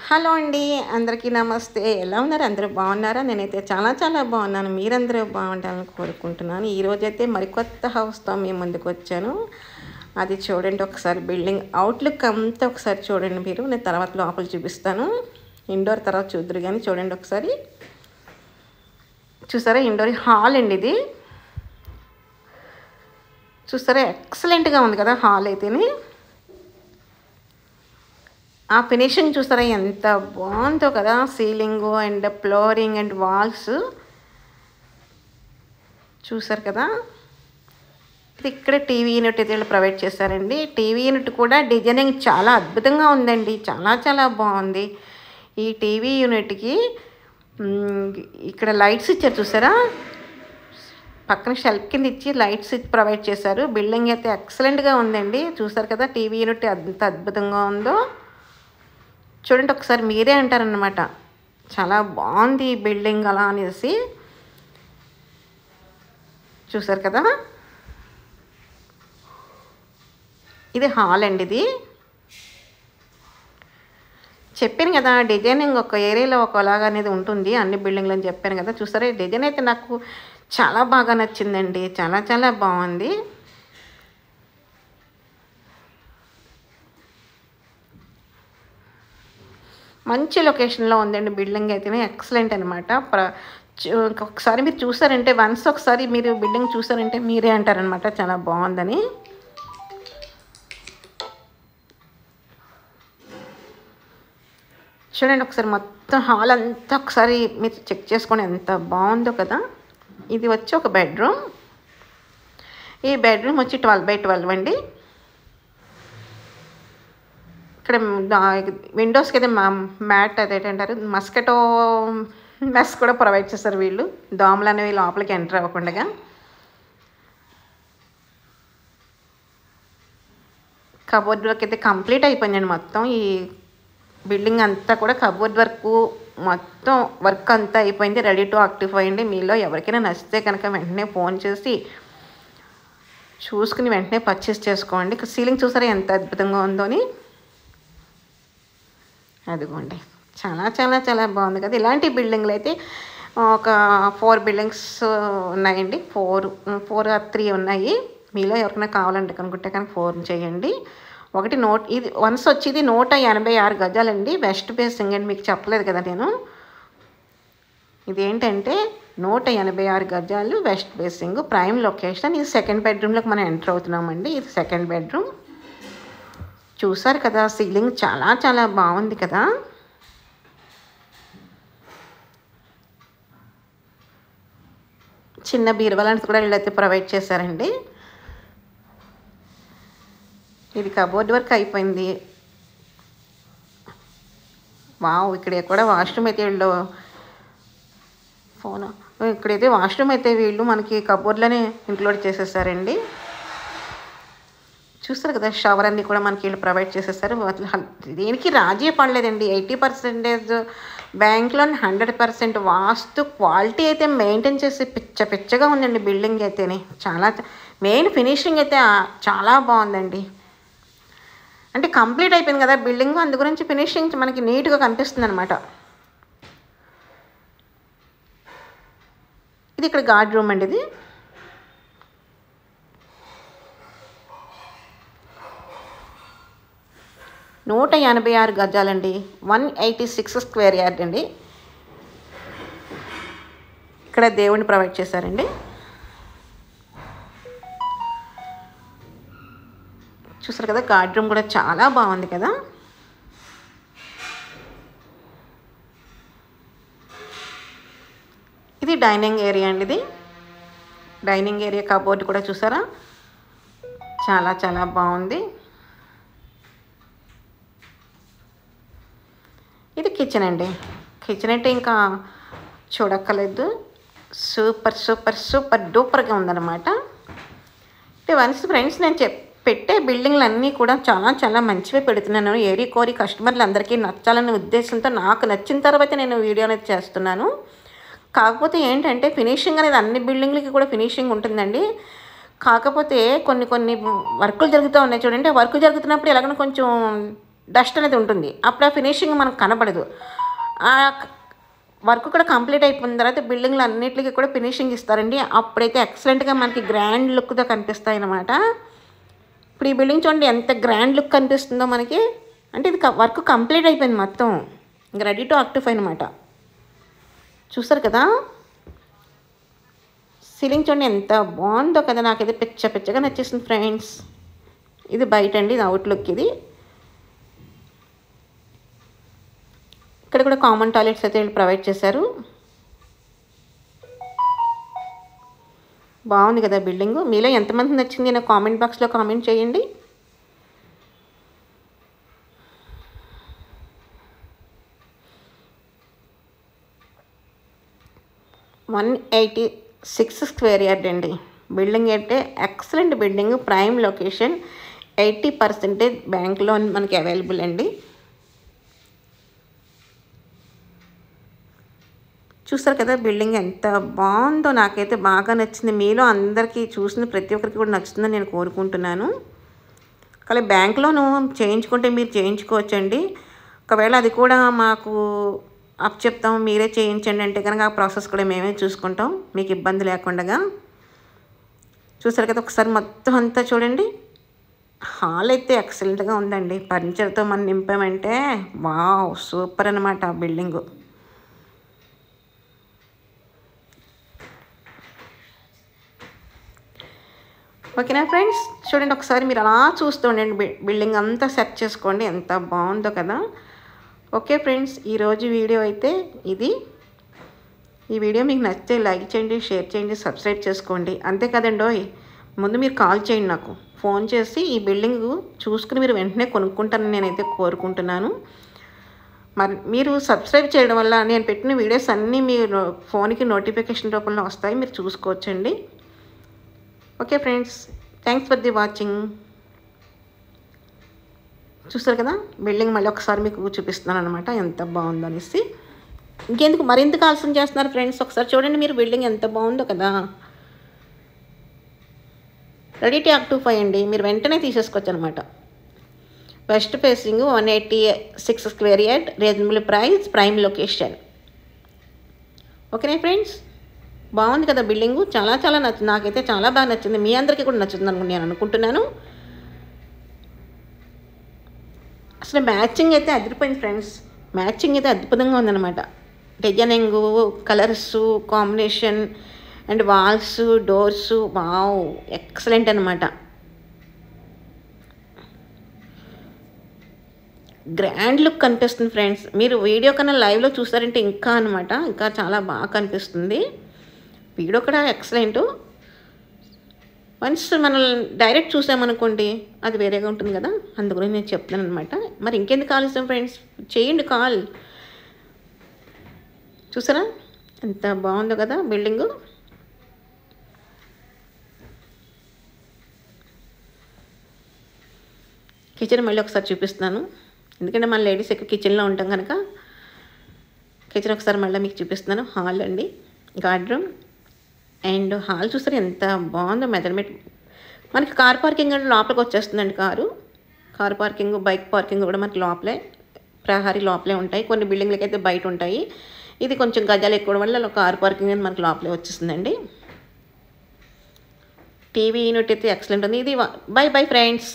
Hello అండి, అందరికీ నమస్తే. ఎలా ఉన్నారు? అందరూ బాగున్నారా? నేనైతే చాలా చాలా బాగున్నాను. మీరందరూ బాగుండాలని కోరుకుంటున్నాను. ఈరోజైతే మరికొత్త హౌస్తో మీ ముందుకు వచ్చాను. అది చూడండి ఒకసారి, బిల్డింగ్ అవుట్లుక్ అంతా ఒకసారి చూడండి మీరు. నేను తర్వాత లోపల చూపిస్తాను. ఇండోర్ తర్వాత చూద్దరు కానీ చూడండి ఒకసారి. చూసారా, ఇండోర్ హాల్ అండి ఇది. చూసారా, ఎక్సలెంట్గా ఉంది కదా హాల్ అయితేనే. ఆ ఫినిషింగ్ చూస్తారా ఎంత బాగుందో కదా. Ceiling and flooring and walls చూసారు కదా. ఇది ఇక్కడ టీవీ యూనిట్ అయితే ప్రొవైడ్ చేశారండి. టీవీ యూనిట్ కూడా డిజైనింగ్ చాలా అద్భుతంగా ఉందండి. చాలా చాలా బాగుంది ఈ టీవీ యూనిట్కి. ఇక్కడ లైట్స్ ఇచ్చారు చూసారా, పక్కన షెల్ఫ్ కింద ఇచ్చి లైట్స్ ప్రొవైడ్ చేశారు. బిల్డింగ్ అయితే ఎక్సలెంట్గా ఉందండి. చూసారు కదా టీవీ యూనిట్ ఎంత అద్భుతంగా ఉందో. చూడండి ఒకసారి, మీరే అంటారనమాట చాలా బాగుంది ఈ బిల్డింగ్ అలా అనేసి. చూసారు కదా, ఇది హాల్ అండి. ఇది చెప్పాను కదా, డిజైనింగ్ ఒక ఏరియాలో ఒకలాగా అనేది ఉంటుంది అన్ని బిల్డింగ్లు అని చెప్పాను కదా. చూసారా, డిజైన్ అయితే నాకు చాలా బాగా నచ్చిందండి. చాలా చాలా బాగుంది. మంచి లొకేషన్లో ఉందండి బిల్డింగ్ అయితేనే. ఎక్సలెంట్ అనమాట. ఒకసారి మీరు చూసారంటే, ఒకసారి మీరు బిల్డింగ్ చూసారంటే మీరే అంటారనమాట చాలా బాగుందని. చూడండి ఒకసారి, మొత్తం హాల్ అంతా ఒకసారి మీరు చెక్ చేసుకొని ఎంత బాగుందో కదా. ఇది వచ్చి ఒక బెడ్రూమ్. ఈ బెడ్రూమ్ వచ్చి 12x12 అండి. ఇక్కడ విండోస్కి అయితే మ్యాట్ అదేంటారు మస్కిటో మెస్ కూడా ప్రొవైడ్ చేస్తారు వీళ్ళు, దోమలు అనేవి లోపలికి ఎంటర్ అవ్వకుండా. కబోర్డ్ వర్క్ అయితే కంప్లీట్ అయిపోయిందండి. మొత్తం ఈ బిల్డింగ్ అంతా కూడా కబోర్డ్ వర్క్, మొత్తం వర్క్ అంతా అయిపోయింది. రెడీ టు ఆక్టిఫై అండి. మీలో ఎవరికైనా నచ్చితే కనుక వెంటనే ఫోన్ చేసి చూసుకుని వెంటనే పర్చేస్ చేసుకోండి. సీలింగ్ చూసారా ఎంత అద్భుతంగా ఉందో అని. అదిగోండి, చాలా చాలా చాలా బాగుంది కదా. ఇలాంటి బిల్డింగ్లు అయితే ఒక 4 బిల్డింగ్స్ ఉన్నాయండి. 4 or 3 ఉన్నాయి. మీలో ఎవరికైనా కావాలంటే కనుకుంటే కనుక ఫోన్ చేయండి. ఇది వన్స్ వచ్చేది 186 గజాలండి. వెస్ట్ ఫేసింగ్ అండి, మీకు చెప్పలేదు కదా నేను. ఇదేంటంటే 186 గజాలు వెస్ట్ ఫేసింగ్, ప్రైమ్ లొకేషన్. ఇది సెకండ్ బెడ్రూమ్లోకి మనం ఎంటర్ అవుతున్నామండి. ఇది సెకండ్ బెడ్రూమ్. చూసారు కదా, సీలింగ్ చాలా చాలా బాగుంది కదా. చిన్న బీరువాలాంటిది కూడా వీళ్ళైతే ప్రొవైడ్ చేశారండి. ఇది కబోర్డ్ వర్క్ అయిపోయింది. వావ్, ఇక్కడ కూడా వాష్రూమ్ అయితే వీళ్ళు ఇక్కడైతే వాష్రూమ్ అయితే వీళ్ళు మనకి కబోర్డ్లోనే ఇంక్లూడ్ చేసేసారండి. చూస్తారు కదా, షవర్ అన్నీ కూడా మనకి వీళ్ళు ప్రొవైడ్ చేసేస్తారు. దేనికి రాజీ పడలేదండి. 80% బ్యాంక్లో 100% వాస్తు క్వాలిటీ అయితే మెయింటైన్ చేసి పిచ్చగా ఉందండి బిల్డింగ్ అయితేనే. చాలా మెయిన్ ఫినిషింగ్ అయితే చాలా బాగుందండి. అంటే కంప్లీట్ అయిపోయింది కదా బిల్డింగ్, అందు గురించి ఫినిషింగ్ మనకి నీట్గా కనిపిస్తుంది అనమాట. ఇది ఇక్కడ గార్డ్ రూమ్ అండి. ఇది 186 గజాలండి. 186 స్క్వేర్ యార్డ్ అండి. ఇక్కడ దేవుడిని ప్రొవైడ్ చేశారండి. చూసారు కదా, గార్డ్ రూమ్ కూడా చాలా బాగుంది కదా. ఇది డైనింగ్ ఏరియా అండి. ఇది డైనింగ్ ఏరియా. కబోర్డ్ కూడా చూసారా చాలా చాలా బాగుంది. ఇది కిచెన్ అండి. కిచెన్ అంటే ఇంకా చూడక్కర్లేదు. సూపర్ సూపర్ సూపర్ డూపర్గా ఉందన్నమాట. వన్స్ ఫ్రెండ్స్, నేను పెట్టే బిల్డింగ్లు అన్నీ కూడా చాలా చాలా మంచివే పెడుతున్నాను. ఏరి కోరి కస్టమర్లు అందరికీ నచ్చాలనే ఉద్దేశంతో నాకు నచ్చిన తర్వాత నేను వీడియో అనేది చేస్తున్నాను. కాకపోతే ఏంటంటే ఫినిషింగ్ అనేది అన్ని బిల్డింగ్లకి కూడా ఫినిషింగ్ ఉంటుందండి. కాకపోతే కొన్ని వర్కులు జరుగుతూ ఉన్నాయి చూడండి. వర్క్ జరుగుతున్నప్పుడు ఎలాగైనా కొంచెం డస్ట్ అనేది ఉంటుంది. అప్పుడు ఆ ఫినిషింగ్ మనకు కనపడదు. ఆ వర్క్ కూడా కంప్లీట్ అయిపోయిన తర్వాత బిల్డింగ్లు అన్నిటికీ కూడా ఫినిషింగ్ ఇస్తారండి. అప్పుడైతే ఎక్సలెంట్గా మనకి గ్రాండ్ లుక్తో కనిపిస్తాయి అన్నమాట. ఇప్పుడు ఈ బిల్డింగ్ చూడండి ఎంత గ్రాండ్ లుక్ కనిపిస్తుందో మనకి. అంటే ఇది వర్క్ కంప్లీట్ అయిపోయింది మొత్తం, ఇంకా రెడీ టు ఆక్యుపై అనమాట. చూసారు కదా సీలింగ్ చూడండి ఎంత బాగుందో కదా. నాకైతే పిచ్చగా నచ్చేసింది ఫ్రెండ్స్. ఇది బయట అండి, ఇది అవుట్లుక్. ఇది ఇక్కడ కూడా కామన్ టాయిలెట్స్ అయితే వీళ్ళు ప్రొవైడ్ చేశారు. బాగుంది కదా బిల్డింగ్. మీలో ఎంతమంది నచ్చింది నాకు కామెంట్ బాక్స్లో కామెంట్ చేయండి. $186 స్క్వేర్ యార్డ్ అండి బిల్డింగ్. అయితే excellent building, prime location, 80% bank loan మనకి అవైలబుల్ అండి. చూసారు కదా బిల్డింగ్ ఎంత బాగుందో. నాకైతే బాగా నచ్చింది. మీలో అందరికీ చూసిన ప్రతి ఒక్కరికి కూడా నచ్చుతుందని నేను కోరుకుంటున్నాను. కానీ బ్యాంక్ లోను చేయించుకుంటే మీరు చేయించుకోవచ్చండి. ఒకవేళ అది కూడా మాకు అప్ చెప్తాం మీరే చేయించండి అంటే కనుక ఆ ప్రాసెస్ కూడా మేమే చూసుకుంటాం మీకు ఇబ్బంది లేకుండా. చూసారు కదా ఒకసారి మొత్తం అంతా చూడండి. హాల్ అయితే ఎక్సలెంట్గా ఉందండి. ఫర్నిచర్తో మనం నింపామంటే వావ్ సూపర్ అనమాట ఆ బిల్డింగు. ఓకేనా ఫ్రెండ్స్, చూడండి ఒకసారి మీరు అలా చూస్తూ ఉండండి. బిల్డింగ్ అంతా సెట్ చేసుకోండి, ఎంత బాగుందో కదా. ఓకే ఫ్రెండ్స్, ఈరోజు వీడియో అయితే ఇది. ఈ వీడియో మీకు నచ్చితే లైక్ చేయండి, షేర్ చేయండి, సబ్స్క్రైబ్ చేసుకోండి. అంతే కదండోయ్, ముందు మీరు కాల్ చేయండి నాకు, ఫోన్ చేసి ఈ బిల్డింగ్ చూసుకుని మీరు వెంటనే కొనుక్కుంటారని నేనైతే కోరుకుంటున్నాను. మరి మీరు సబ్స్క్రైబ్ చేయడం వల్ల నేను పెట్టిన వీడియోస్ అన్నీ మీరు ఫోన్కి నోటిఫికేషన్ రూపంలో వస్తాయి, మీరు చూసుకోవచ్చండి. Okay friends, thanks for the watching. చూస్తారు కదా బిల్డింగ్ మళ్ళీ ఒకసారి మీకు చూపిస్తున్నాను అనమాట ఎంత బాగుందో అనేసి. ఇంకెందుకు మరింత ఆలస్యం చేస్తున్నారు ఫ్రెండ్స్, ఒకసారి చూడండి మీరు బిల్డింగ్ ఎంత బాగుందో కదా. రెడీ టు ఆక్యుపై అండి, మీరు వెంటనే తీసేసుకోవచ్చు అనమాట. West facing, 186 square yard, reasonable price, prime location. ఓకేనా ఫ్రెండ్స్, బాగుంది కదా బిల్డింగు. చాలా నచ్చింది, నాకైతే చాలా బాగా నచ్చింది. మీ అందరికీ కూడా నచ్చుతుంది నేను అనుకుంటున్నాను. అసలు మ్యాచింగ్ అయితే అదిరిపోయింది ఫ్రెండ్స్. మ్యాచింగ్ అయితే అద్భుతంగా ఉందన్నమాట. Designing, colours, combination and walls, doors wow excellent అనమాట. గ్రాండ్ లుక్ కనిపిస్తుంది ఫ్రెండ్స్. మీరు వీడియో కన్నా లైవ్లో చూసారంటే ఇంకా అనమాట, ఇంకా చాలా బాగా కనిపిస్తుంది. వీడియో కూడా ఎక్సలెంట్. వన్స్ మనం డైరెక్ట్ చూసామనుకోండి అది వేరేగా ఉంటుంది కదా, అందుగురించి నేను చెప్తాను అనమాట. మరి ఇంకెందుకు ఆలస్యం ఫ్రెండ్స్, చేయండి కాల్. చూసారా ఎంత బాగుందో కదా బిల్డింగు. కిచెన్ మళ్ళీ ఒకసారి చూపిస్తున్నాను, ఎందుకంటే మన లేడీస్ ఎక్కువ కిచెన్లో ఉంటాం కనుక కిచెన్ ఒకసారి మళ్ళీ మీకు చూపిస్తున్నాను. హాల్ అండి, గార్డ్ రూమ్ అండ్ హాల్. చూసారు ఎంత బాగుందో. మెజర్మెంట్ మనకి కార్ పార్కింగ్ అంటే లోపలికి వచ్చేస్తుందండి. కారు పార్కింగ్, బైక్ పార్కింగ్ కూడా మనకి లోపలే, ప్రహారీ లోపలే ఉంటాయి. కొన్ని బిల్డింగ్లకి అయితే బయట ఉంటాయి. ఇది కొంచెం గజాలు ఎక్కువ వల్ల కార్ పార్కింగ్ అని మనకి లోపలే వచ్చేస్తుందండి. టీవీ యూనిట్ అయితే ఎక్సలెంట్ ఉంది. ఇది బై ఫ్రెండ్స్.